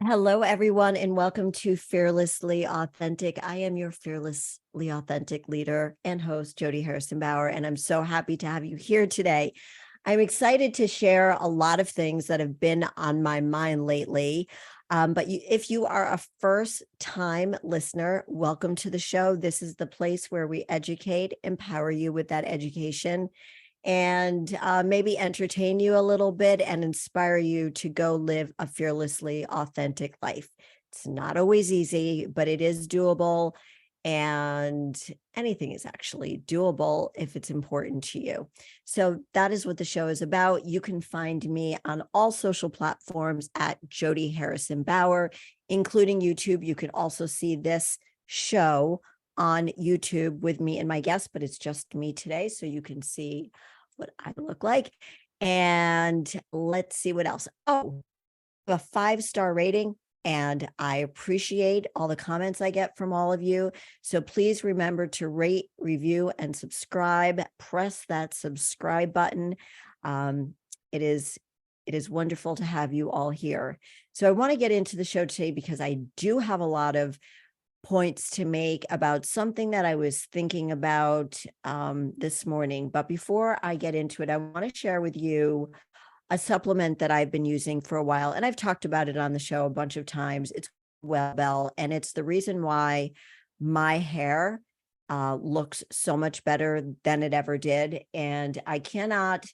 Hello, everyone, and welcome to Fearlessly Authentic. I am your fearlessly authentic leader and host, Jodi Harrison Bauer, and I'm so happy to have you here today. I'm excited to share a lot of things that have been on my mind lately. If you are a first-time listener, welcome to the show. This is the place where we educate, empower you with that education, and maybe entertain you a little bit and inspire you to go live a fearlessly authentic life. It's not always easy, but it is doable. And anything is actually doable if it's important to you. So that is what the show is about. You can find me on all social platforms at Jodi Harrison Bauer, including YouTube. You can also see this show on YouTube with me and my guest, but it's just me today. So you can see what I look like. And let's see what else. Oh, a 5-star rating. And I appreciate all the comments I get from all of you. So please remember to rate, review, and subscribe. Press that subscribe button. It is wonderful to have you all here. So I want to get into the show today because I do have a lot of points to make about something that I was thinking about this morning. But before I get into it, I want to share with you a supplement that I've been using for a while. And I've talked about it on the show a bunch of times. It's Wellbell, and it's the reason why my hair looks so much better than it ever did. And I cannot,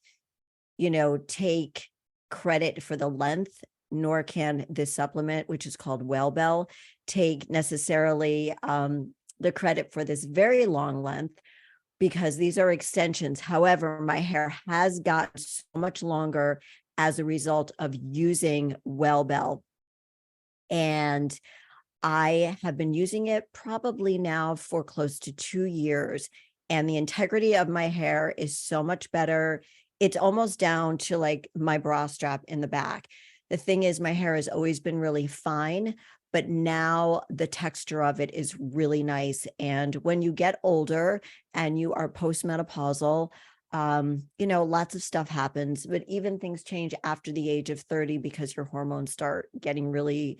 take credit for the length, nor can this supplement, which is called Wellbell, take necessarily the credit for this very long length, because these are extensions. However, my hair has gotten so much longer as a result of using Wellbell. And I have been using it probably now for close to 2 years. And the integrity of my hair is so much better. It's almost down to like my bra strap in the back. The thing is, my hair has always been really fine, but now the texture of it is really nice. And when you get older and you are postmenopausal, lots of stuff happens, but even things change after the age of 30 because your hormones start getting really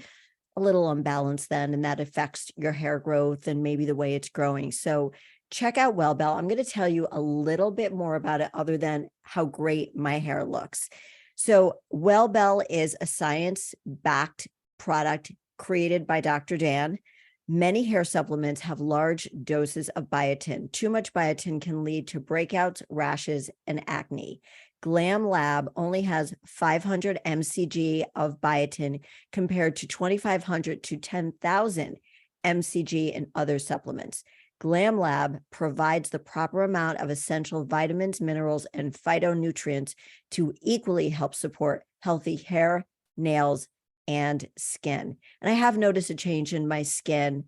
a little unbalanced then, and that affects your hair growth and maybe the way it's growing. So check out Wellbell. I'm going to tell you a little bit more about it other than how great my hair looks. So Wellbell is a science-backed product created by Dr. Dan. Many hair supplements have large doses of biotin. Too much biotin can lead to breakouts, rashes, and acne. Glam Lab only has 500 mcg of biotin compared to 2,500 to 10,000 mcg in other supplements. Glam Lab provides the proper amount of essential vitamins, minerals, and phytonutrients to equally help support healthy hair, nails, and skin. And I have noticed a change in my skin.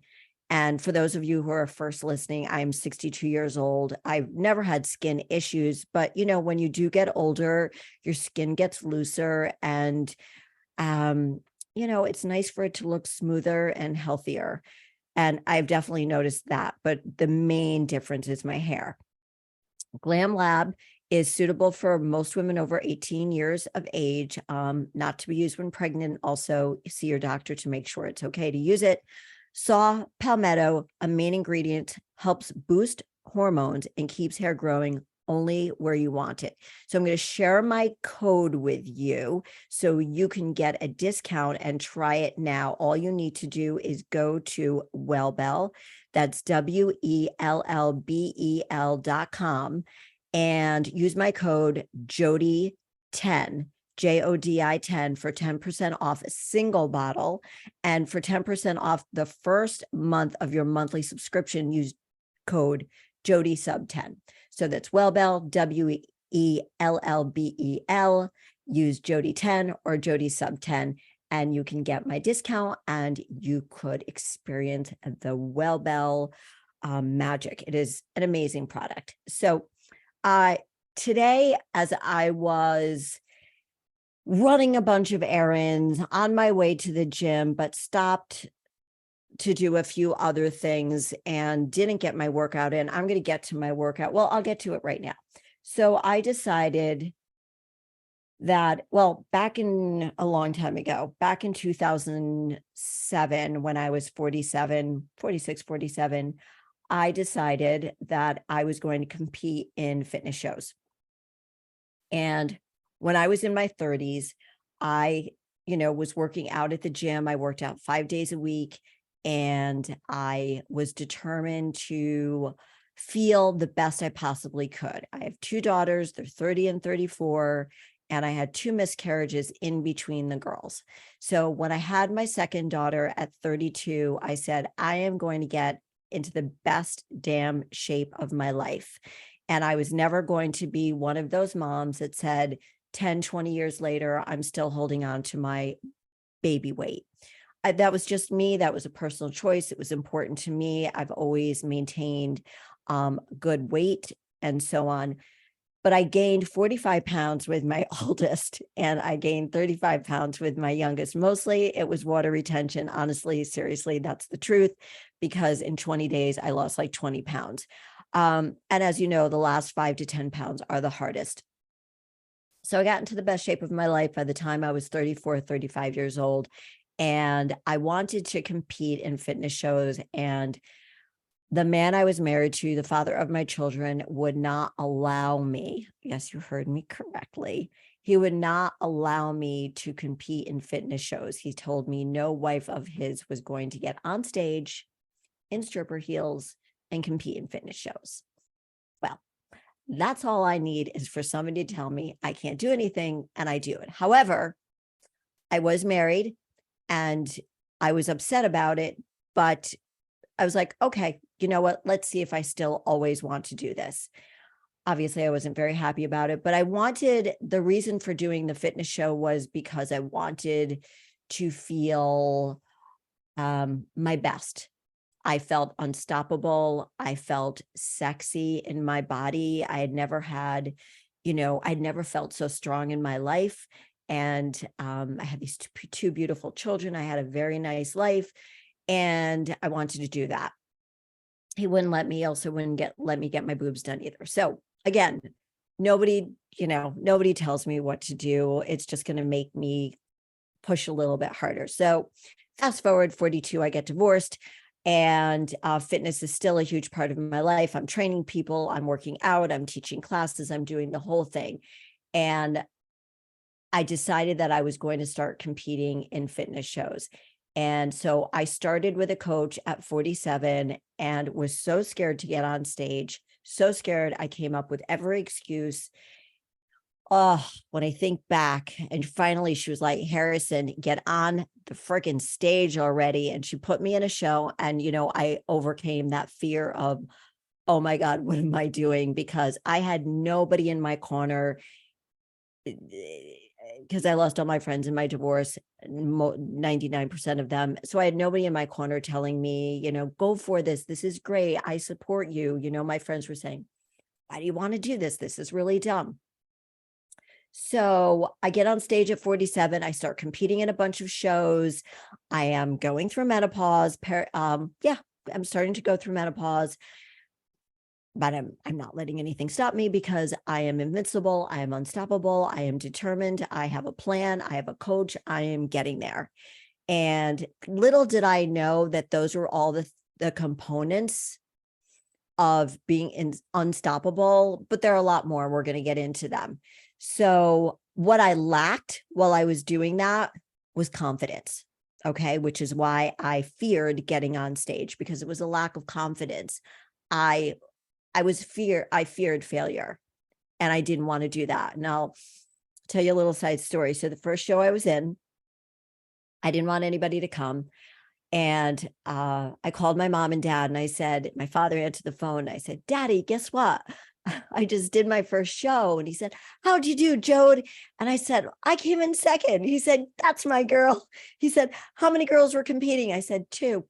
And for those of you who are first listening, I'm 62 years old. I've never had skin issues, but when you do get older, your skin gets looser, and it's nice for it to look smoother and healthier. And I've definitely noticed that, but the main difference is my hair. Glam Lab is suitable for most women over 18 years of age, not to be used when pregnant. Also, see your doctor to make sure it's okay to use it. Saw palmetto, a main ingredient, helps boost hormones and keeps hair growing only where you want it. So I'm going to share my code with you so you can get a discount and try it now. All you need to do is go to Wellbell. That's WELLBEL.com, and use my code JODI10, JODI 10 for 10% off a single bottle. And for 10% off the first month of your monthly subscription, use code Jodi Sub 10. So that's Wellbell, WELLBEL, use Jodi 10 or Jodi Sub 10, and you can get my discount and you could experience the Wellbell magic. It is an amazing product. So today, as I was running a bunch of errands on my way to the gym, but stopped to do a few other things and didn't get my workout in. I'm going to get to my workout. Well, I'll get to it right now. So I decided that, well, back in a long time ago, back in 2007, when I was 47, 46, 47, I decided that I was going to compete in fitness shows. And when I was in my 30s, I, was working out at the gym. I worked out 5 days a week, and I was determined to feel the best I possibly could. I have two daughters, they're 30 and 34, and I had two miscarriages in between the girls. So when I had my second daughter at 32, I said, I am going to get into the best damn shape of my life. And I was never going to be one of those moms that said 10, 20 years later, I'm still holding on to my baby weight. That was just me. That was a personal choice. It was important to me. I've always maintained good weight and so on. But I gained 45 pounds with my oldest, and I gained 35 pounds with my youngest. Mostly it was water retention. Honestly, seriously, that's the truth, because in 20 days, I lost like 20 pounds. And as you know, the last 5 to 10 pounds are the hardest. So I got into the best shape of my life by the time I was 34, 35 years old. And I wanted to compete in fitness shows. And the man I was married to, the father of my children, would not allow me. Yes, you heard me correctly. He would not allow me to compete in fitness shows. He told me no wife of his was going to get on stage in stripper heels and compete in fitness shows. Well, that's all I need, is for somebody to tell me I can't do anything, and I do it. However, I was married and I was upset about it, but I was like, okay, you know what? Let's see if I still always want to do this. Obviously, I wasn't very happy about it, but the reason for doing the fitness show was because I wanted to feel my best. I felt unstoppable. I felt sexy in my body. I had never had, I'd never felt so strong in my life. And I had these two beautiful children. I had a very nice life, and I wanted to do that. He wouldn't let me, also wouldn't let me get my boobs done either. So again, nobody tells me what to do. It's just going to make me push a little bit harder. So fast forward 42, I get divorced, and fitness is still a huge part of my life. I'm training people, I'm working out, I'm teaching classes, I'm doing the whole thing. And I decided that I was going to start competing in fitness shows. And so I started with a coach at 47 and was so scared to get on stage, so scared. I came up with every excuse. Oh, when I think back, and finally she was like, Harrison, get on the freaking stage already. And she put me in a show, and, I overcame that fear of, oh my God, what am I doing? Because I had nobody in my corner, because I lost all my friends in my divorce, 99% of them. So I had nobody in my corner telling me, go for this. This is great. I support you. My friends were saying, why do you want to do this? This is really dumb. So I get on stage at 47. I start competing in a bunch of shows. I am going through menopause. I'm starting to go through menopause, but I'm not letting anything stop me, because I am invincible. I am unstoppable. I am determined. I have a plan. I have a coach. I am getting there. And little did I know that those were all the components of being unstoppable, but there are a lot more. We're going to get into them. So what I lacked while I was doing that was confidence. Okay. Which is why I feared getting on stage, because it was a lack of confidence. I feared failure, and I didn't want to do that. And I'll tell you a little side story. So the first show I was in, I didn't want anybody to come. And I called my mom and dad, and I said, my father answered the phone. I said, Daddy, guess what? I just did my first show. And he said, how'd you do, Jodi? And I said, I came in second. He said, that's my girl. He said, how many girls were competing? I said, 2.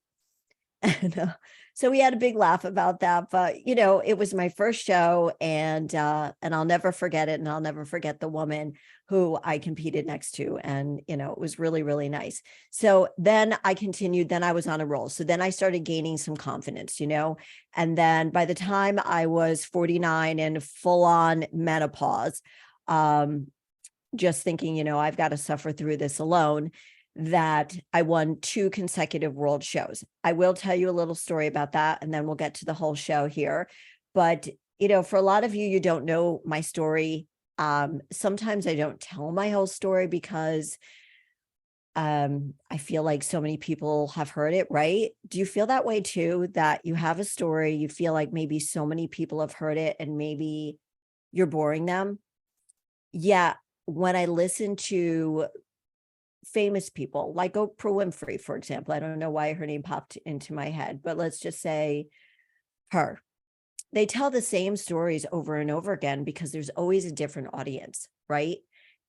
And so we had a big laugh about that. But, it was my first show, and I'll never forget it. And I'll never forget the woman who I competed next to. And, it was really, really nice. So then I continued, then I was on a roll. So then I started gaining some confidence, and then by the time I was 49 and full on menopause, just thinking, I've got to suffer through this alone, that I won 2 consecutive world shows. I will tell you a little story about that, and then we'll get to the whole show here. But, for a lot of you, you don't know my story. Sometimes I don't tell my whole story because I feel like so many people have heard it, right? Do you feel that way too? That you have a story, you feel like maybe so many people have heard it and maybe you're boring them? Yeah, when I listen to famous people like Oprah Winfrey, for example, I don't know why her name popped into my head, but let's just say her. They tell the same stories over and over again because there's always a different audience, right?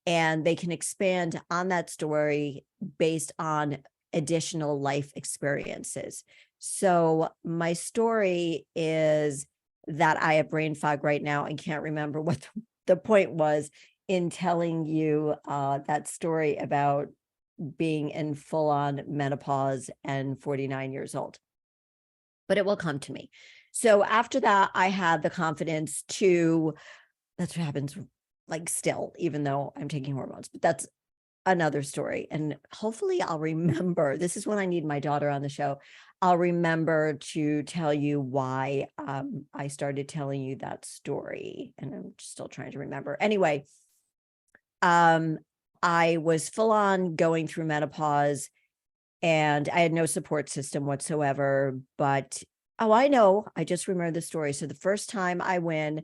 And they can expand on that story based on additional life experiences. So my story is that I have brain fog right now and can't remember what the point was in telling you that story about being in full-on menopause and 49 years old. But it will come to me. So after that, I had the confidence to, that's what happens like still, even though I'm taking hormones, but that's another story. And hopefully I'll remember, this is when I need my daughter on the show. I'll remember to tell you why I started telling you that story. And I'm still trying to remember. Anyway, I was full on going through menopause and I had no support system whatsoever, but I know, I just remember the story. So the first time I win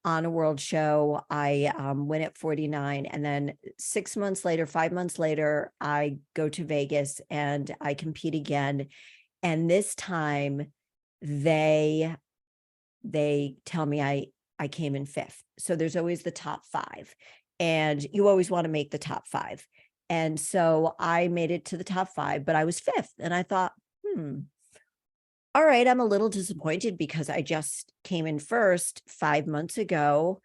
on a world show, I win at 49, and then 6 months later, 5 months later, I go to Vegas and I compete again. And this time they tell me I came in 5th. So there's always the top 5, and you always want to make the top 5. And so I made it to the top 5, but I was 5th. And I thought, all right, I'm a little disappointed because I just came in 1st 5 months ago,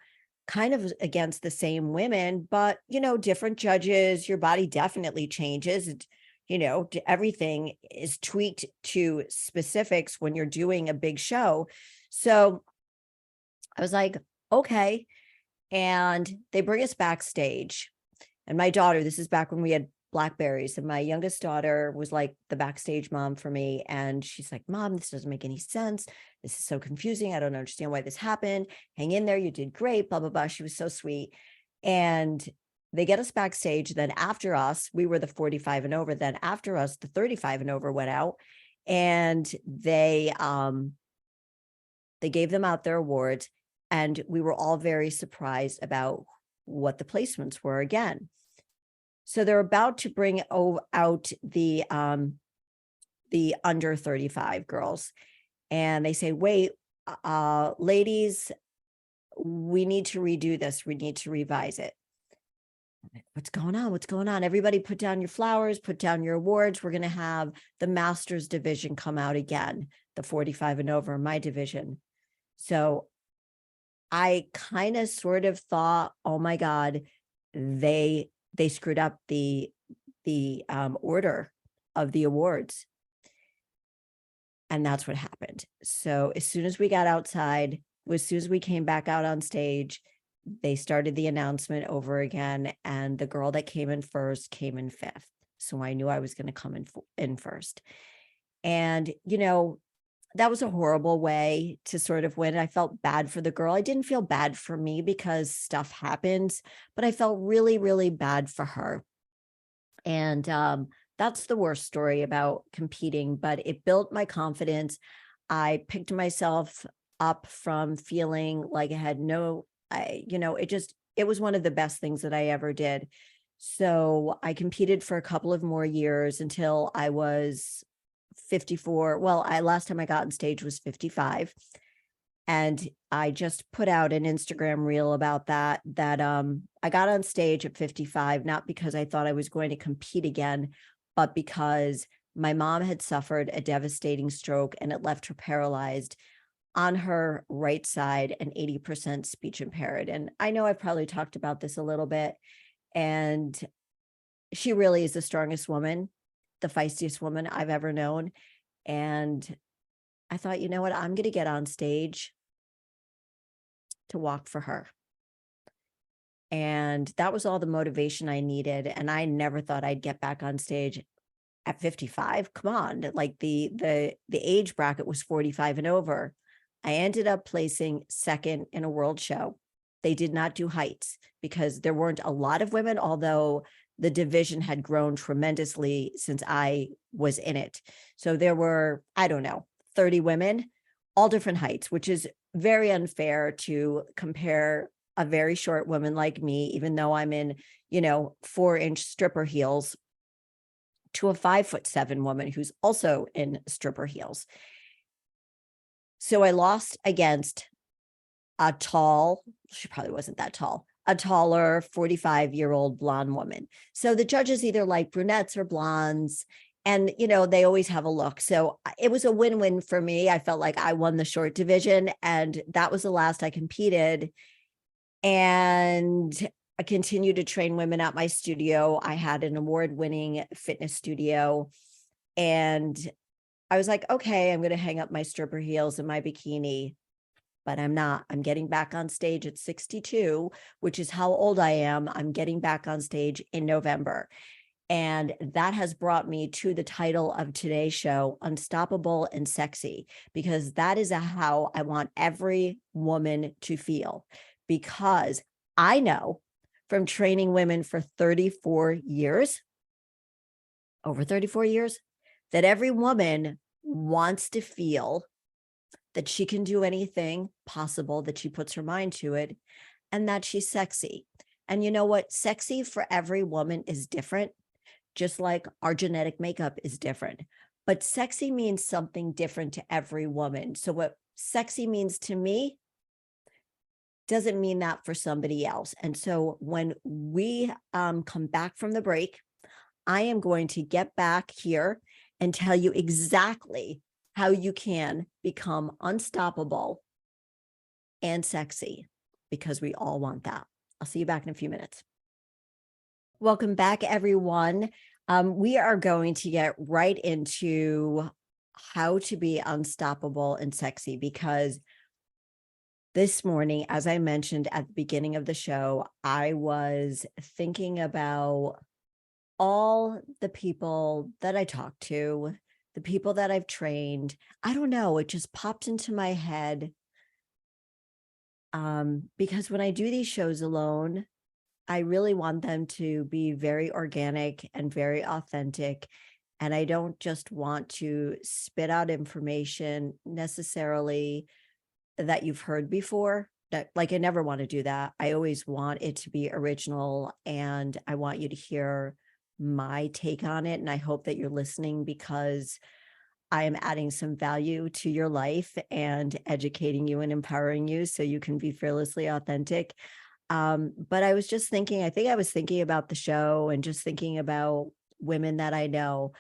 kind of against the same women, but, different judges, your body definitely changes. Everything is tweaked to specifics when you're doing a big show. So I was like, okay. And they bring us backstage. And my daughter, this is back when we had Blackberries, and my youngest daughter was like the backstage mom for me. And she's like, Mom, this doesn't make any sense. This is so confusing. I don't understand why this happened. Hang in there. You did great, blah, blah, blah. She was so sweet. And they get us backstage. Then after us, we were the 45 and over. Then after us, the 35 and over went out, and they gave them out their awards. And we were all very surprised about what the placements were again. So they're about to bring out the under 35 girls. And they say, wait, ladies, we need to redo this. We need to revise it. What's going on? What's going on? Everybody put down your flowers, put down your awards. We're going to have the master's division come out again, the 45 and over, my division. So I kind of sort of thought, oh my God, they screwed up the order of the awards. And that's what happened. So as soon as we got outside, as soon as we came back out on stage, they started the announcement over again. And the girl that came in 1st came in 5th. So I knew I was going to come in 1st. And, that was a horrible way to sort of win. I felt bad for the girl. I didn't feel bad for me because stuff happens, but I felt really, really bad for her. And that's the worst story about competing, but it built my confidence. I picked myself up from feeling like I had it was one of the best things that I ever did. So I competed for a couple of more years until I was 54. Well, last time I got on stage was 55. And I just put out an Instagram reel about that I got on stage at 55, not because I thought I was going to compete again, but because my mom had suffered a devastating stroke and it left her paralyzed on her right side and 80% speech impaired. And I know I've probably talked about this a little bit, and she really is the strongest woman, the feistiest woman I've ever known. And I thought, you know what, I'm going to get on stage to walk for her. And that was all the motivation I needed. And I never thought I'd get back on stage at 55. Come on, like the age bracket was 45 and over. I ended up placing second in a world show. They did not do heights because there weren't a lot of women, although the division had grown tremendously since I was in it. So there were, I don't know, 30 women, all different heights, which is very unfair to compare a very short woman like me, even though I'm in, 4-inch stripper heels, to a 5'7" woman who's also in stripper heels. So I lost against a tall, she probably wasn't that tall, a taller 45-year-old blonde woman. So the judges either like brunettes or blondes, and, they always have a look. So it was a win-win for me. I felt like I won the short division, and that was the last I competed. And I continued to train women at my studio. I had an award-winning fitness studio, and I was like, okay, I'm going to hang up my stripper heels and my bikini, but I'm not. I'm getting back on stage at 62, which is how old I am. I'm getting back on stage in November. And that has brought me to the title of today's show, Unstoppable and Sexy, because that is how I want every woman to feel. Because I know from training women for 34 years, over 34 years, that every woman wants to feel that she can do anything possible, that she puts her mind to it, and that she's sexy. And you know what? Sexy for every woman is different, just like our genetic makeup is different. But sexy means something different to every woman. So what sexy means to me doesn't mean that for somebody else. And so when we come back from the break, I am going to get back here and tell you exactly how you can become unstoppable and sexy, because we all want that. I'll see you back in a few minutes. Welcome back, everyone. We are going to get right into how to be unstoppable and sexy, because this morning, as I mentioned at the beginning of the show, I was thinking about all the people that I talked to, the people that I've trained. I don't know, it just popped into my head. Because when I do these shows alone, I really want them to be very organic and very authentic. And I don't just want to spit out information necessarily that you've heard before. That, like, I never want to do that. I always want it to be original, and I want you to hear my take on it. And I hope that you're listening, because I am adding some value to your life and educating you and empowering you so you can be fearlessly authentic. But I was just thinking, I think I was thinking about the show and just thinking about women that I know.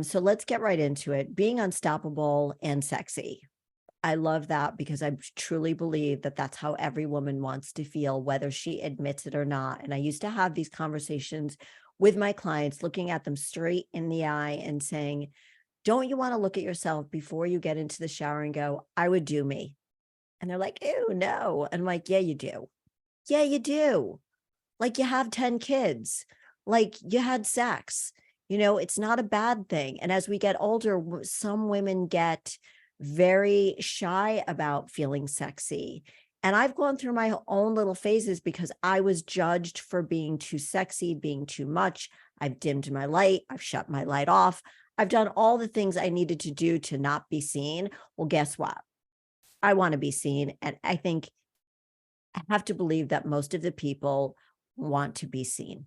So let's get right into it. Being unstoppable and sexy. I love that, because I truly believe that that's how every woman wants to feel, whether she admits it or not. And I used to have these conversations with my clients, looking at them straight in the eye and saying, don't you want to look at yourself before you get into the shower and go, I would do me? And they're like, ew, no. And I'm like, yeah, you do. Yeah, you do. Like, you have 10 kids, like, you had sex, it's not a bad thing. And as we get older, some women get very shy about feeling sexy. And I've gone through my own little phases because I was judged for being too sexy, being too much. I've dimmed my light. I've shut my light off. I've done all the things I needed to do to not be seen. Well, guess what? I want to be seen. And I think I have to believe that most of the people want to be seen.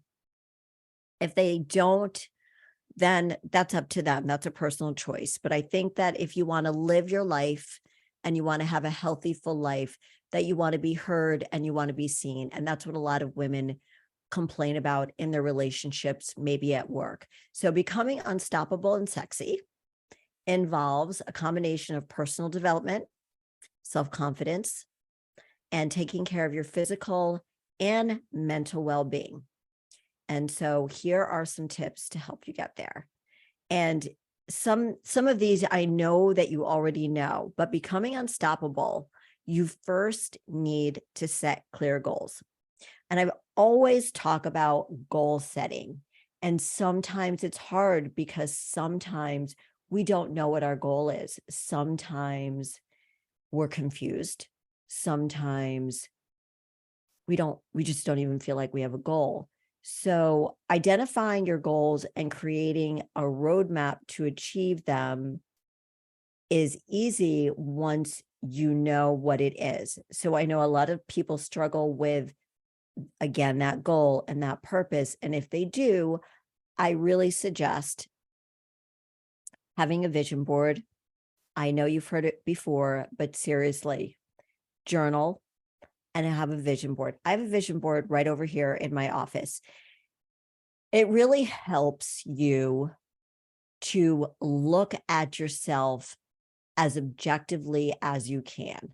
If they don't, then that's up to them. That's a personal choice. But I think that if you want to live your life and you want to have a healthy, full life, that you want to be heard and you want to be seen. And that's what a lot of women complain about in their relationships, maybe at work. So becoming unstoppable and sexy involves a combination of personal development, self-confidence, and taking care of your physical and mental well-being. And so here are some tips to help you get there. And some of these I know that you already know, but becoming unstoppable, you first need to set clear goals. And I've always talk about goal setting. And sometimes it's hard because sometimes we don't know what our goal is. Sometimes we're confused. Sometimes we just don't even feel like we have a goal. So identifying your goals and creating a roadmap to achieve them is easy once you know what it is. So I know a lot of people struggle with, again, that goal and that purpose. And if they do, I really suggest having a vision board. I know you've heard it before, but seriously, journal and have a vision board. I have a vision board right over here in my office. It really helps you to look at yourself as objectively as you can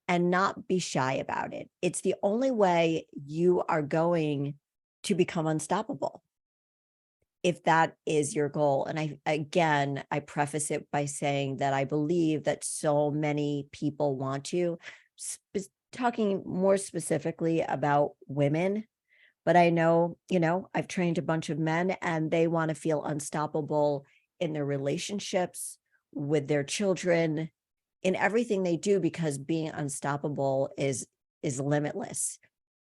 and not be shy about it. It's the only way you are going to become unstoppable, if that is your goal. And I preface it by saying that I believe that so many people want to, talking more specifically about women, but I know, I've trained a bunch of men and they want to feel unstoppable in their relationships, with their children, in everything they do, because being unstoppable is limitless.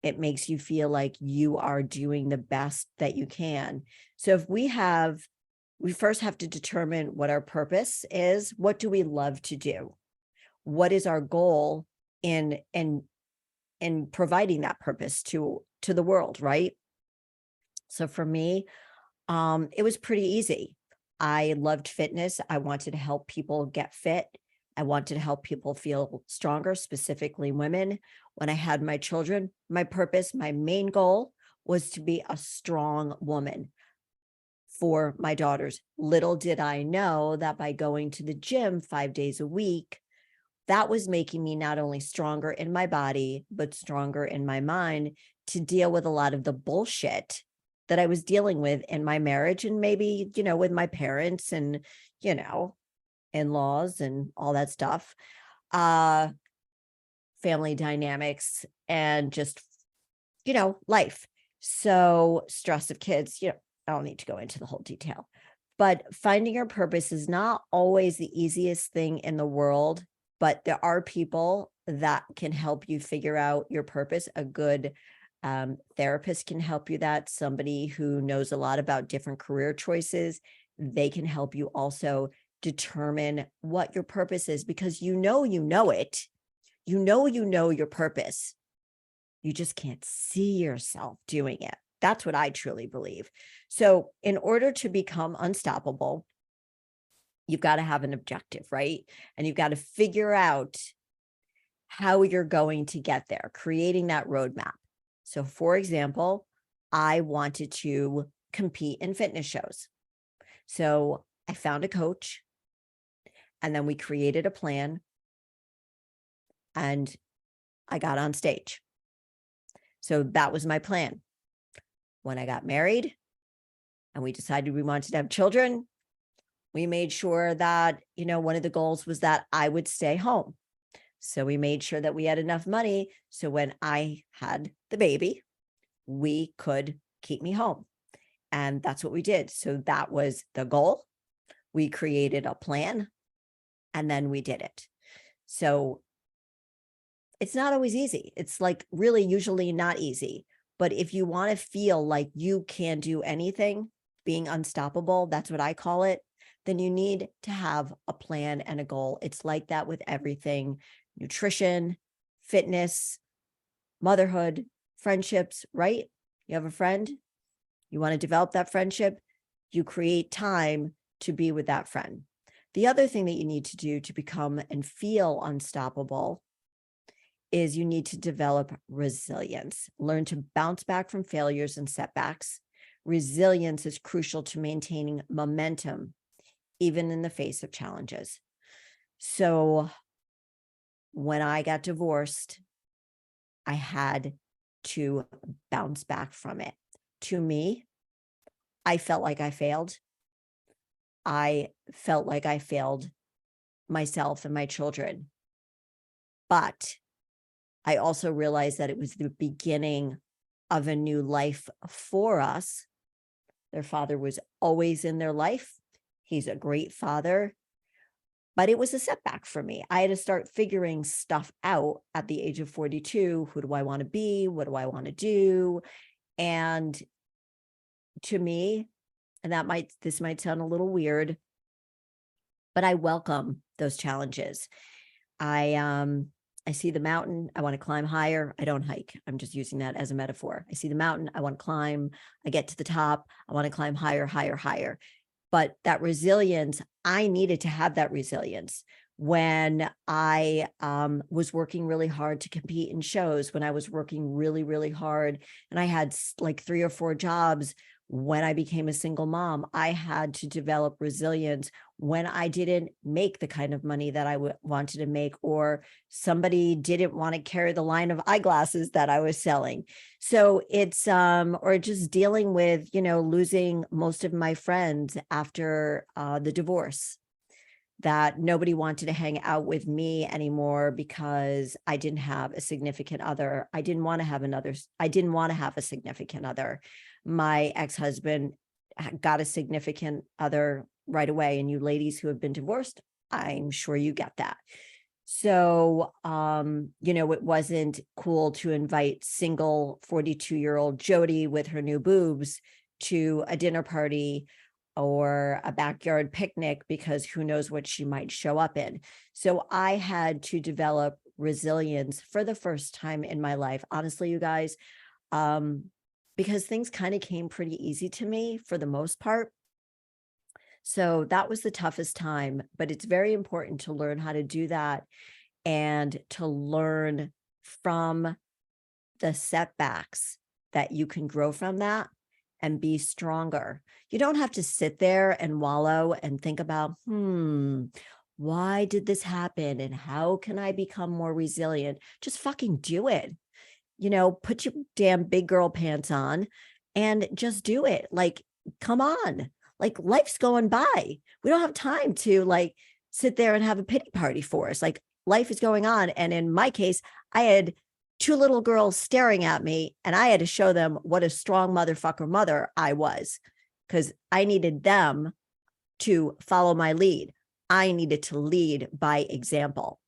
It makes you feel like you are doing the best that you can. So if we first have to determine what our purpose is. What do we love to do? What is our goal in providing that purpose to the world, right? So for me, it was pretty easy. I loved fitness. I wanted to help people get fit. I wanted to help people feel stronger, specifically women. When I had my children, my purpose, my main goal was to be a strong woman for my daughters. Little did I know that by going to the gym 5 days a week, that was making me not only stronger in my body, but stronger in my mind to deal with a lot of the bullshit that I was dealing with in my marriage, and maybe, with my parents and, in-laws and all that stuff, family dynamics, and just, life. So stress of kids, I don't need to go into the whole detail, but finding your purpose is not always the easiest thing in the world, but there are people that can help you figure out your purpose. A good therapist can help you that. Somebody who knows a lot about different career choices, they can help you also determine what your purpose is, because you know it. You know your purpose. You just can't see yourself doing it. That's what I truly believe. So in order to become unstoppable, you've got to have an objective, right? And you've got to figure out how you're going to get there, creating that roadmap. So for example, I wanted to compete in fitness shows. So I found a coach, and then we created a plan, and I got on stage. So that was my plan. When I got married and we decided we wanted to have children, we made sure that, one of the goals was that I would stay home. So we made sure that we had enough money. So when I had the baby, we could keep me home. And that's what we did. So that was the goal. We created a plan, and then we did it. So it's not always easy. It's like really usually not easy. But if you want to feel like you can do anything, being unstoppable, that's what I call it, then you need to have a plan and a goal. It's like that with everything: nutrition, fitness, motherhood, friendships, right? You have a friend, you want to develop that friendship, you create time to be with that friend. The other thing that you need to do to become and feel unstoppable is you need to develop resilience. Learn to bounce back from failures and setbacks. Resilience is crucial to maintaining momentum, even in the face of challenges. So when I got divorced, I had to bounce back from it. To me, I felt like I failed. I felt like I failed myself and my children. But I also realized that it was the beginning of a new life for us. Their father was always in their life. He's a great father, but it was a setback for me. I had to start figuring stuff out at the age of 42. Who do I want to be? What do I want to do? And to me, and this might sound a little weird, but I welcome those challenges. I see the mountain, I want to climb higher. I don't hike. I'm just using that as a metaphor. I see the mountain, I want to climb. I get to the top, I want to climb higher, higher, higher. But that resilience, I needed to have that resilience when I was working really hard to compete in shows, when I was working really, really hard, and I had like 3 or 4 jobs. When I became a single mom, I had to develop resilience when I didn't make the kind of money that I wanted to make, or somebody didn't want to carry the line of eyeglasses that I was selling. So it's, or just dealing with, losing most of my friends after the divorce, that nobody wanted to hang out with me anymore because I didn't have a significant other. I didn't want to have a significant other. My ex-husband got a significant other right away. And you ladies who have been divorced, I'm sure you get that. So, it wasn't cool to invite single 42-year-old Jodi with her new boobs to a dinner party or a backyard picnic, because who knows what she might show up in. So I had to develop resilience for the first time in my life. Honestly, you guys, because things kind of came pretty easy to me for the most part. So that was the toughest time, but it's very important to learn how to do that and to learn from the setbacks, that you can grow from that and be stronger. You don't have to sit there and wallow and think about, why did this happen? And how can I become more resilient? Just fucking do it. Put your damn big girl pants on and just do it. Like, come on. Like, life's going by. We don't have time to like sit there and have a pity party for us. Like, life is going on. And in my case, I had 2 little girls staring at me, and I had to show them what a strong motherfucker mother I was, because I needed them to follow my lead. I needed to lead by example.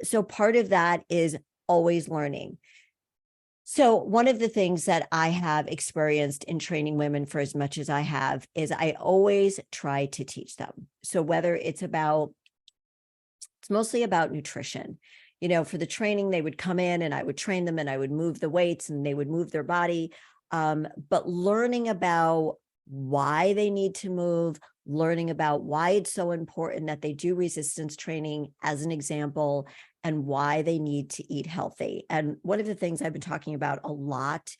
So part of that is always learning. So one of the things that I have experienced in training women for as much as I have is I always try to teach them. So whether it's mostly about nutrition. For the training, they would come in and I would train them and I would move the weights and they would move their body. But learning about why they need to move, learning about why it's so important that they do resistance training as an example, and why they need to eat healthy. And one of the things I've been talking about a lot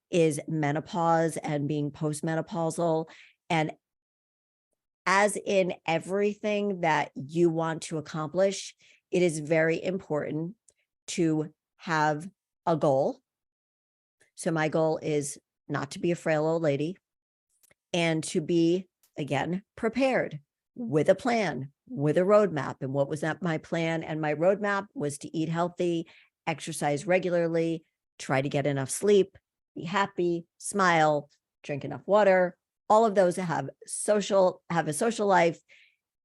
is menopause and being postmenopausal. And as in everything that you want to accomplish, it is very important to have a goal. So my goal is not to be a frail old lady, and to be, again, prepared with a plan, with a roadmap. And what was that? My plan and my roadmap was to eat healthy, exercise regularly, try to get enough sleep, be happy, smile, drink enough water, all of those, have a social life,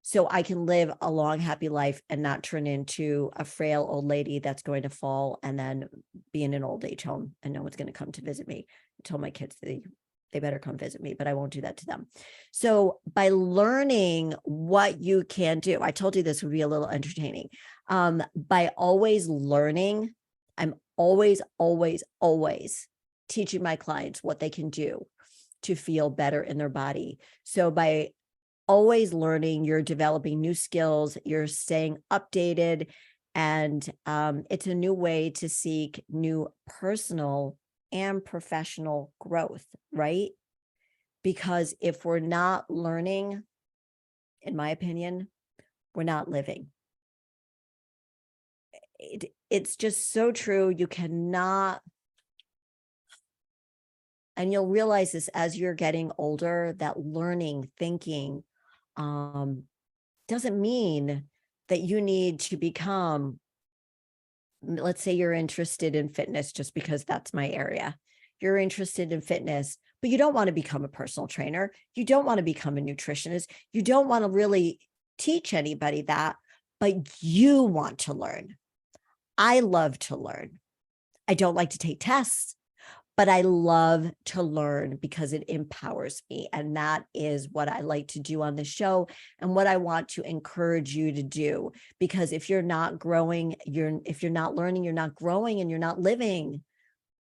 so I can live a long, happy life and not turn into a frail old lady that's going to fall and then be in an old age home and no one's going to come to visit me. I told my kids they better come visit me, but I won't do that to them. So by learning what you can do, I told you this would be a little entertaining. By always learning, I'm always teaching my clients what they can do to feel better in their body. So by always learning, you're developing new skills, you're staying updated, and it's a new way to seek new personal and professional growth, right? Because if we're not learning, in my opinion, we're not living. It's just so true. You cannot, and you'll realize this as you're getting older, that learning, thinking, doesn't mean that you need to become let's say you're interested in fitness just because that's my area. You're interested in fitness, but you don't want to become a personal trainer. You don't want to become a nutritionist. You don't want to really teach anybody that, but you want to learn. I love to learn. I don't like to take tests, but I love to learn because it empowers me. And that is what I like to do on the show and what I want to encourage you to do. Because if you're not growing, if you're not learning, you're not growing and you're not living,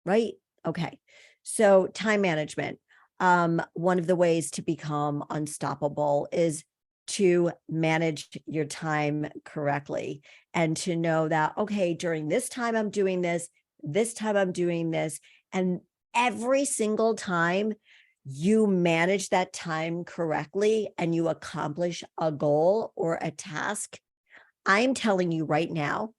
right? Okay. So time management. One of the ways to become unstoppable is to manage your time correctly and to know that, okay, during this time I'm doing this time I'm doing this. And every single time you manage that time correctly and you accomplish a goal or a task, I'm telling you right now,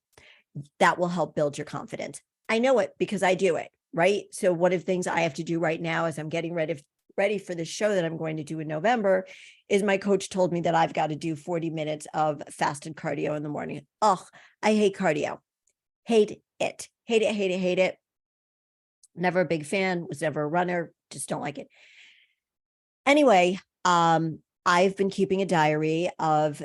that will help build your confidence. I know it because I do it, right? So one of the things I have to do right now as I'm getting ready for the show that I'm going to do in November is my coach told me that I've got to do 40 minutes of fasted cardio in the morning. Oh, I hate cardio. Hate it. Hate it, hate it, hate it. Never a big fan, was never a runner, just don't like it. Anyway, I've been keeping a diary of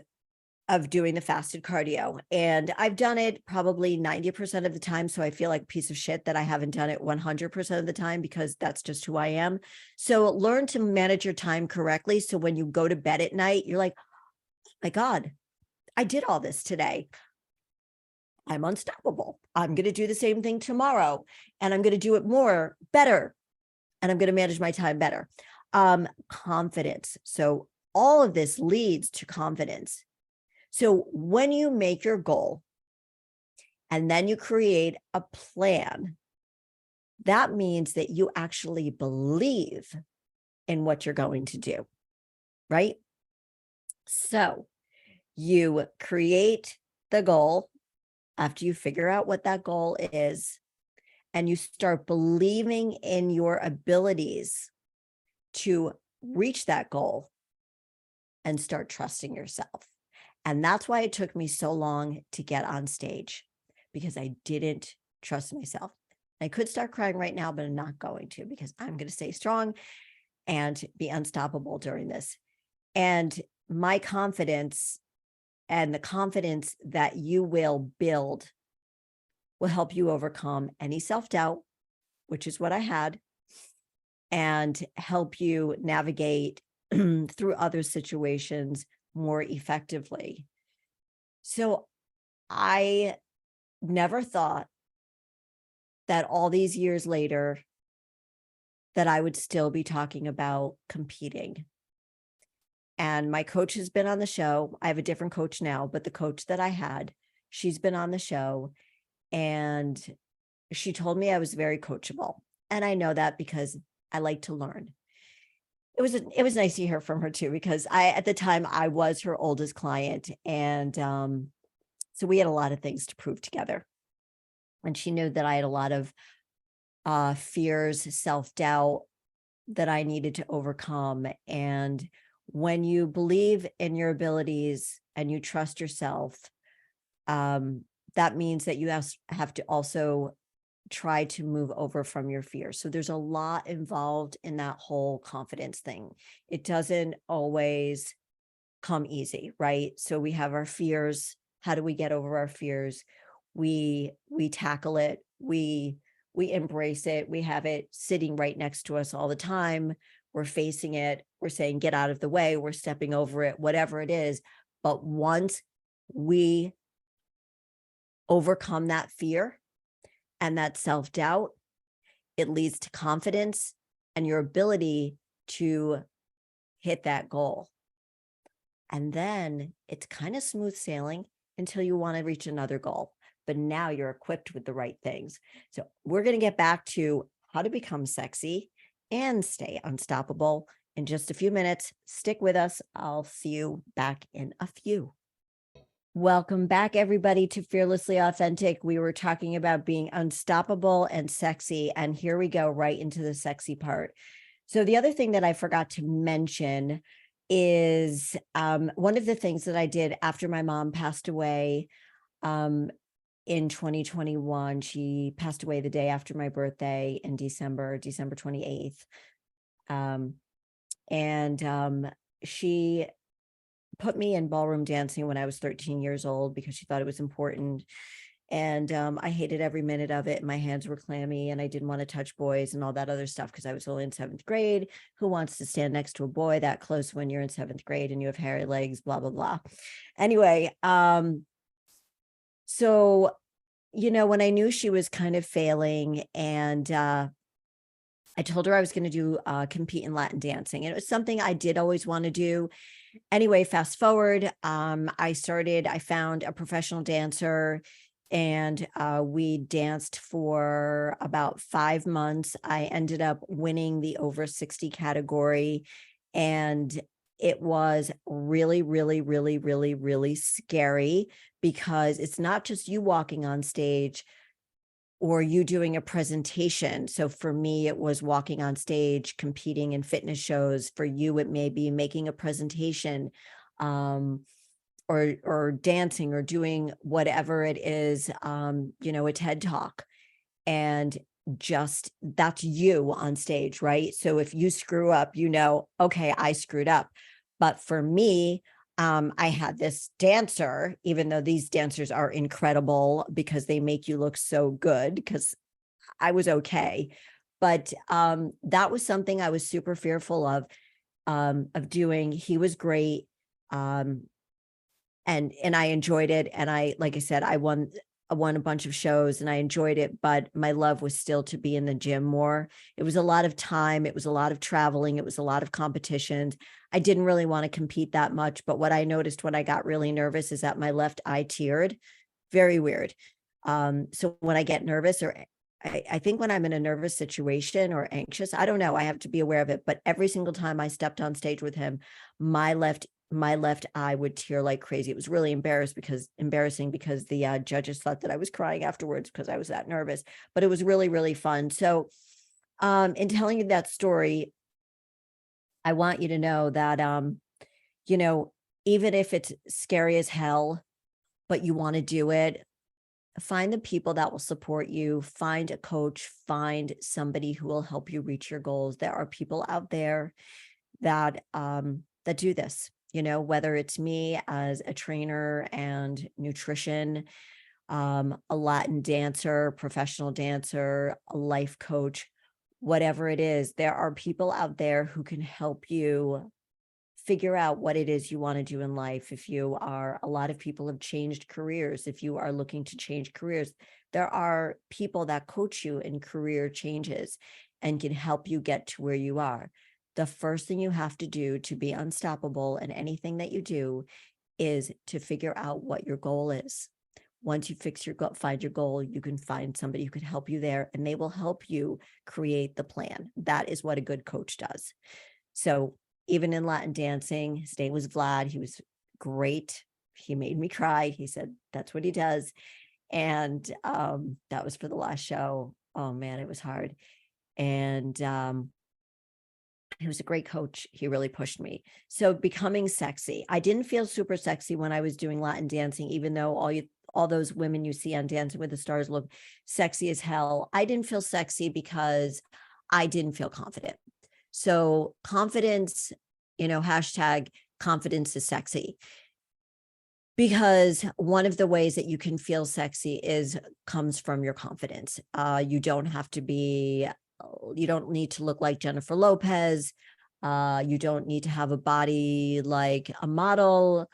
doing the fasted cardio, and I've done it probably 90% of the time. So I feel like a piece of shit that I haven't done it 100% of the time because that's just who I am. So learn to manage your time correctly. So when you go to bed at night, you're like, oh my God, I did all this today. I'm unstoppable. I'm going to do the same thing tomorrow, and I'm going to do it better, and I'm going to manage my time better. Confidence. So all of this leads to confidence. So when you make your goal and then you create a plan, that means that you actually believe in what you're going to do, right? So you create the goal after you figure out what that goal is, and you start believing in your abilities to reach that goal and start trusting yourself. And that's why it took me so long to get on stage, because I didn't trust myself. I could start crying right now, but I'm not going to, because I'm going to stay strong and be unstoppable during this. And my confidence and the confidence that you will build will help you overcome any self-doubt, which is what I had, and help you navigate through other situations more effectively. So I never thought that all these years later that I would still be talking about competing. And my coach has been on the show. I have a different coach now, but the coach that I had, she's been on the show, and she told me I was very coachable. And I know that because I like to learn. It was nice to hear from her too, because at the time I was her oldest client. And so we had a lot of things to prove together. And she knew that I had a lot of fears, self-doubt that I needed to overcome. And when you believe in your abilities and you trust yourself, that means that you have to also try to move over from your fears. So there's a lot involved in that whole confidence thing. It doesn't always come easy, right? So we have our fears. How do we get over our fears? We tackle it. We embrace it. We have it sitting right next to us all the time. We're facing it. We're saying, get out of the way. We're stepping over it, whatever it is. But once we overcome that fear and that self-doubt, it leads to confidence and your ability to hit that goal. And then it's kind of smooth sailing until you want to reach another goal. But now you're equipped with the right things. So we're going to get back to how to become sexy and stay unstoppable in just a few minutes. Stick with us. I'll see you back in a few. Welcome back, everybody, to Fearlessly Authentic. We were talking about being unstoppable and sexy, and here we go right into the sexy part. So the other thing that I forgot to mention is one of the things that I did after my mom passed away. in 2021. She passed away the day after my birthday in December 28th. She put me in ballroom dancing when I was 13 years old because she thought it was important. And I hated every minute of it. My hands were clammy and I didn't want to touch boys and all that other stuff because I was only in 7th grade. Who wants to stand next to a boy that close when you're in 7th grade and you have hairy legs, blah, blah, blah. Anyway, so, when I knew she was kind of failing, and I told her I was going to do compete in Latin dancing. And it was something I did always want to do. Anyway, fast forward, I found a professional dancer, and we danced for about 5 months. I ended up winning the over 60 category, and it was really, really, really, really, really scary because it's not just you walking on stage or you doing a presentation. So for me, it was walking on stage, competing in fitness shows. For you, it may be making a presentation, or dancing or doing whatever it is, a TED Talk. And just that's you on stage, right? So if you screw up, okay, I screwed up. But for me, I had this dancer, even though these dancers are incredible because they make you look so good, because I was okay. But that was something I was super fearful of doing. He was great. And I enjoyed it. And like I said, I won a bunch of shows and I enjoyed it, but my love was still to be in the gym more. It was a lot of time. It was a lot of traveling. It was a lot of competitions. I didn't really want to compete that much, but what I noticed when I got really nervous is that my left eye teared. Very weird. So when I get nervous, or I think when I'm in a nervous situation or anxious, I don't know, I have to be aware of it. But every single time I stepped on stage with him, my left eye would tear like crazy. It was really embarrassing because the judges thought that I was crying afterwards because I was that nervous, but it was really, really fun. So in telling you that story, I want you to know that, even if it's scary as hell, but you want to do it, find the people that will support you, find a coach, find somebody who will help you reach your goals. There are people out there that do this, whether it's me as a trainer and nutrition, a Latin dancer, professional dancer, a life coach, whatever it is, there are people out there who can help you figure out what it is you want to do in life. A lot of people have changed careers. If you are looking to change careers, there are people that coach you in career changes and can help you get to where you are. The first thing you have to do to be unstoppable in anything that you do is to figure out what your goal is. Once you find your goal, you can find somebody who can help you there, and they will help you create the plan. That is what a good coach does. So even in Latin dancing, his name was Vlad. He was great. He made me cry. He said that's what he does. And that was for the last show. Oh man, it was hard. And he was a great coach. He really pushed me. So becoming sexy. I didn't feel super sexy when I was doing Latin dancing, even though all those women you see on Dancing with the Stars look sexy as hell. I didn't feel sexy because I didn't feel confident. So confidence, hashtag confidence is sexy. Because one of the ways that you can feel sexy comes from your confidence. You don't need to look like Jennifer Lopez. You don't need to have a body like a model.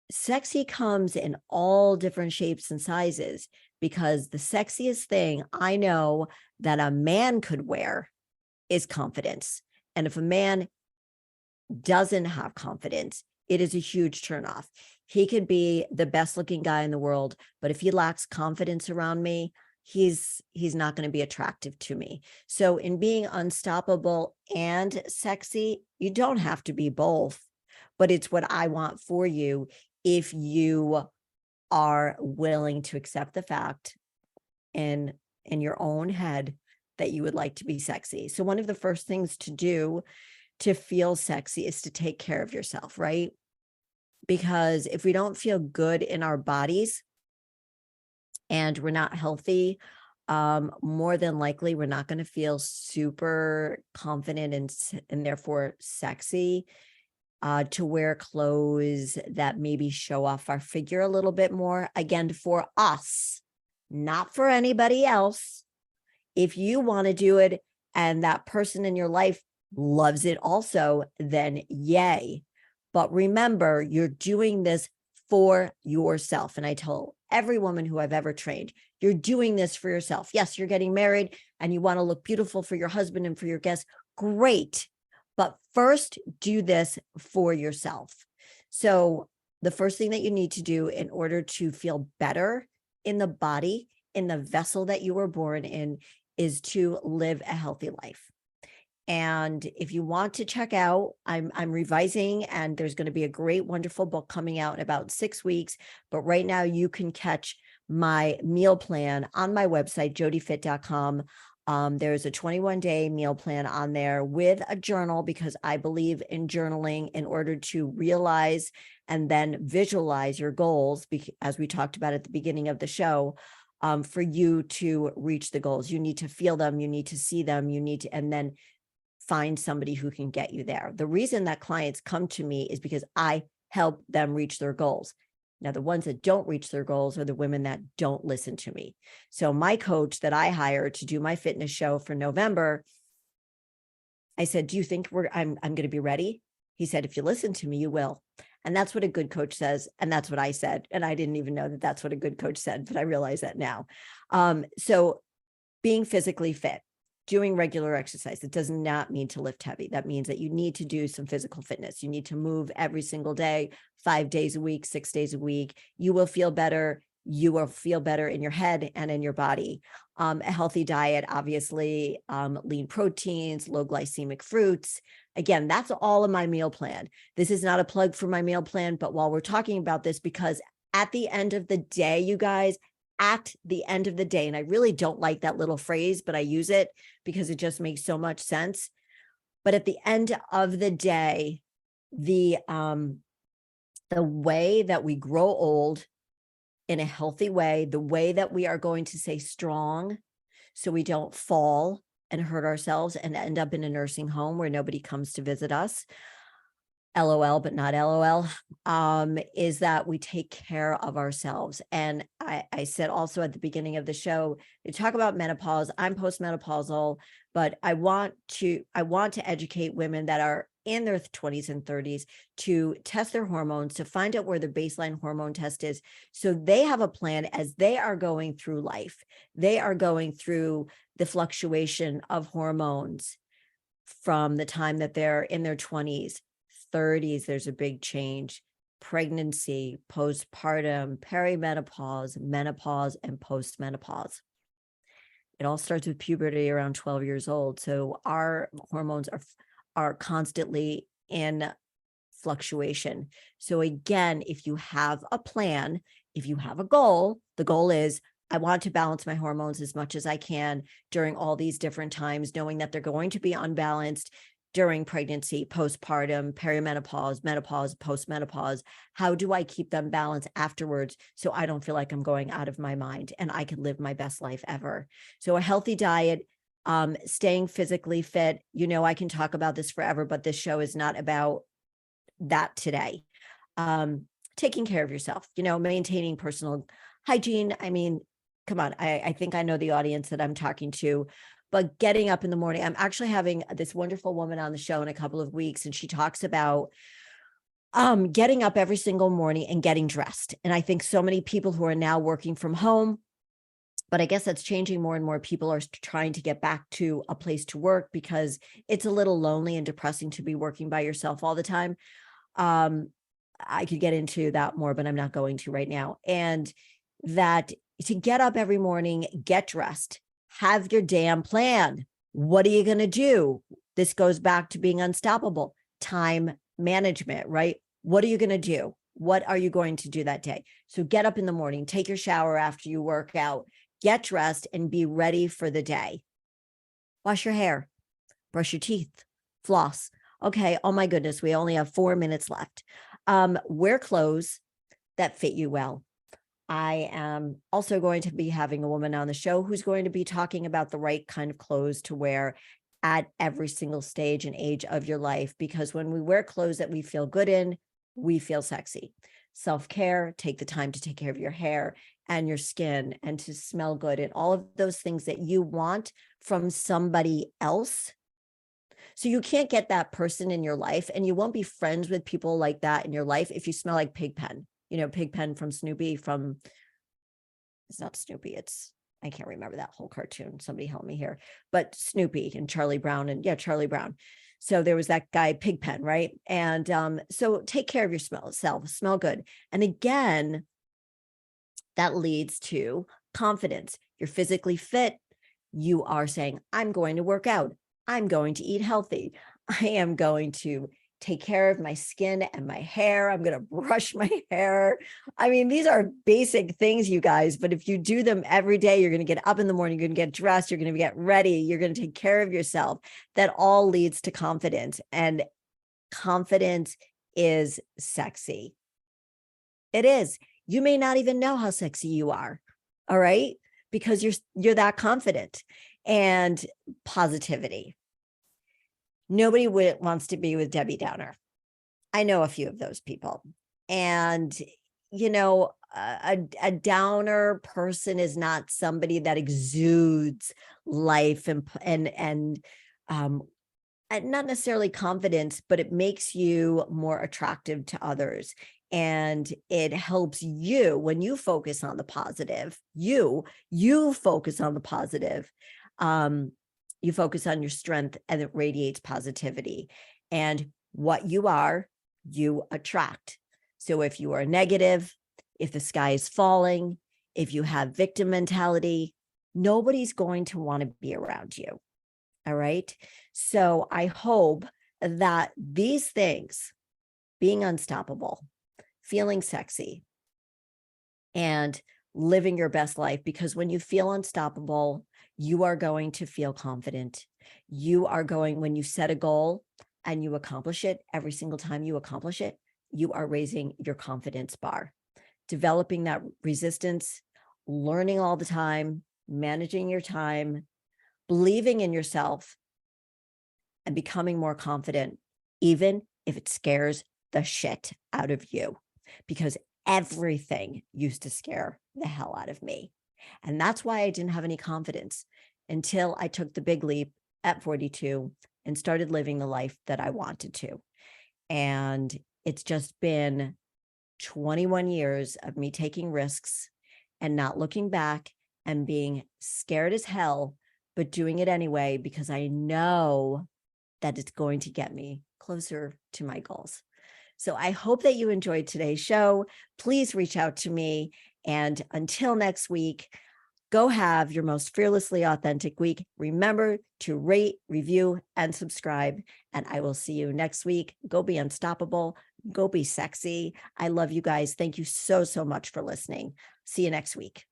Sexy comes in all different shapes and sizes, because the sexiest thing I know that a man could wear is confidence. And if a man doesn't have confidence, it is a huge turnoff. He could be the best looking guy in the world, but if he lacks confidence around me, he's not going to be attractive to me. So in being unstoppable and sexy, you don't have to be both, but it's what I want for you if you are willing to accept the fact in your own head that you would like to be sexy. So one of the first things to do to feel sexy is to take care of yourself, right? Because if we don't feel good in our bodies, and we're not healthy, more than likely we're not going to feel super confident and therefore sexy to wear clothes that maybe show off our figure a little bit more. Again, for us, not for anybody else. If you want to do it and that person in your life loves it also, then yay. But remember, you're doing this for yourself. And I tell every woman who I've ever trained, you're doing this for yourself. Yes, you're getting married and you want to look beautiful for your husband and for your guests. Great. But first, do this for yourself. So the first thing that you need to do in order to feel better in the body, in the vessel that you were born in, is to live a healthy life. And if you want to check out, I'm revising, and there's going to be a great, wonderful book coming out in about 6 weeks. But right now you can catch my meal plan on my website, jodifit.com. There's a 21-day meal plan on there with a journal, because I believe in journaling in order to realize and then visualize your goals, as we talked about at the beginning of the show. For you to reach the goals, you need to feel them, you need to see them, and then find somebody who can get you there. The reason that clients come to me is because I help them reach their goals. Now, the ones that don't reach their goals are the women that don't listen to me. So my coach that I hired to do my fitness show for November, I said, do you think I'm going to be ready? He said, if you listen to me, you will. And that's what a good coach says. And that's what I said. And I didn't even know that that's what a good coach said, but I realize that now. So being physically fit, doing regular exercise, it does not mean to lift heavy. That means that you need to do some physical fitness. You need to move every single day, 5 days a week, 6 days a week. You will feel better. You will feel better in your head and in your body. A healthy diet, obviously, lean proteins, low glycemic fruits. Again, that's all in my meal plan. This is not a plug for my meal plan, but while we're talking about this, because at the end of the day, you guys, at the end of the day, and I really don't like that little phrase, but I use it because it just makes so much sense. But at the end of the day, the way that we grow old in a healthy way, the way that we are going to stay strong so we don't fall and hurt ourselves and end up in a nursing home where nobody comes to visit us, LOL, but not LOL, is that we take care of ourselves. And I said also at the beginning of the show, you talk about menopause. I'm postmenopausal, but I want to educate women that are in their 20s and 30s to test their hormones, to find out where their baseline hormone test is. So they have a plan as they are going through life. They are going through the fluctuation of hormones from the time that they're in their 20s. 30s, there's a big change. Pregnancy, postpartum, perimenopause, menopause, and postmenopause. It all starts with puberty around 12 years old. So our hormones are constantly in fluctuation. So again, if you have a plan, if you have a goal, the goal is, I want to balance my hormones as much as I can during all these different times, knowing that they're going to be unbalanced during pregnancy, postpartum, perimenopause, menopause, postmenopause. How do I keep them balanced afterwards so I don't feel like I'm going out of my mind and I can live my best life ever? So a healthy diet, staying physically fit. I can talk about this forever, but this show is not about that today. Taking care of yourself, maintaining personal hygiene. I mean, come on, I think I know the audience that I'm talking to. But getting up in the morning, I'm actually having this wonderful woman on the show in a couple of weeks, and she talks about getting up every single morning and getting dressed. And I think so many people who are now working from home, but I guess that's changing. More and more people are trying to get back to a place to work because it's a little lonely and depressing to be working by yourself all the time. I could get into that more, but I'm not going to right now. And that to get up every morning, get dressed, have your damn plan. What are you going to do? This goes back to being unstoppable. Time management, right? What are you going to do? What are you going to do that day? So get up in the morning, take your shower after you work out, get dressed, and be ready for the day. Wash your hair, brush your teeth, floss. Okay. Oh my goodness. We only have 4 minutes left. Wear clothes that fit you well. I am also going to be having a woman on the show who's going to be talking about the right kind of clothes to wear at every single stage and age of your life, because when we wear clothes that we feel good in, we feel sexy. Self-care, take the time to take care of your hair and your skin and to smell good and all of those things that you want from somebody else. So you can't get that person in your life, and you won't be friends with people like that in your life if you smell like Pigpen. Pigpen from Snoopy, it's not Snoopy, I can't remember that whole cartoon. Somebody help me here. But Snoopy and Charlie Brown, and Charlie Brown. So there was that guy Pigpen, right? And so take care of your self, smell good. And again, that leads to confidence. You're physically fit. You are saying, I'm going to work out. I'm going to eat healthy. I am going to take care of my skin and my hair. I'm going to brush my hair. I mean, these are basic things, you guys, but if you do them every day, you're going to get up in the morning, you're going to get dressed, you're going to get ready, you're going to take care of yourself. That all leads to confidence, and confidence is sexy. It is. You may not even know how sexy you are. All right. Because you're that confident. And positivity. Nobody wants to be with Debbie Downer. I know a few of those people. And, a downer person is not somebody that exudes life and not necessarily confidence, but it makes you more attractive to others. And it helps you when you focus on the positive. You focus on the positive. You focus on your strength, and it radiates positivity. And what you are, you attract. So if you are negative, if the sky is falling, if you have victim mentality, nobody's going to want to be around you. All right. So I hope that these things, being unstoppable, feeling sexy, and living your best life, because when you feel unstoppable, you are going to feel confident. When you set a goal and you accomplish it, every single time you accomplish it, you are raising your confidence bar, developing that resistance, learning all the time, managing your time, believing in yourself, and becoming more confident, even if it scares the shit out of you, because everything used to scare the hell out of me. And that's why I didn't have any confidence until I took the big leap at 42 and started living the life that I wanted to. And it's just been 21 years of me taking risks and not looking back and being scared as hell, but doing it anyway, because I know that it's going to get me closer to my goals. So I hope that you enjoyed today's show. Please reach out to me. And until next week, go have your most fearlessly authentic week. Remember to rate, review, and subscribe. And I will see you next week. Go be unstoppable. Go be sexy. I love you guys. Thank you so, so much for listening. See you next week.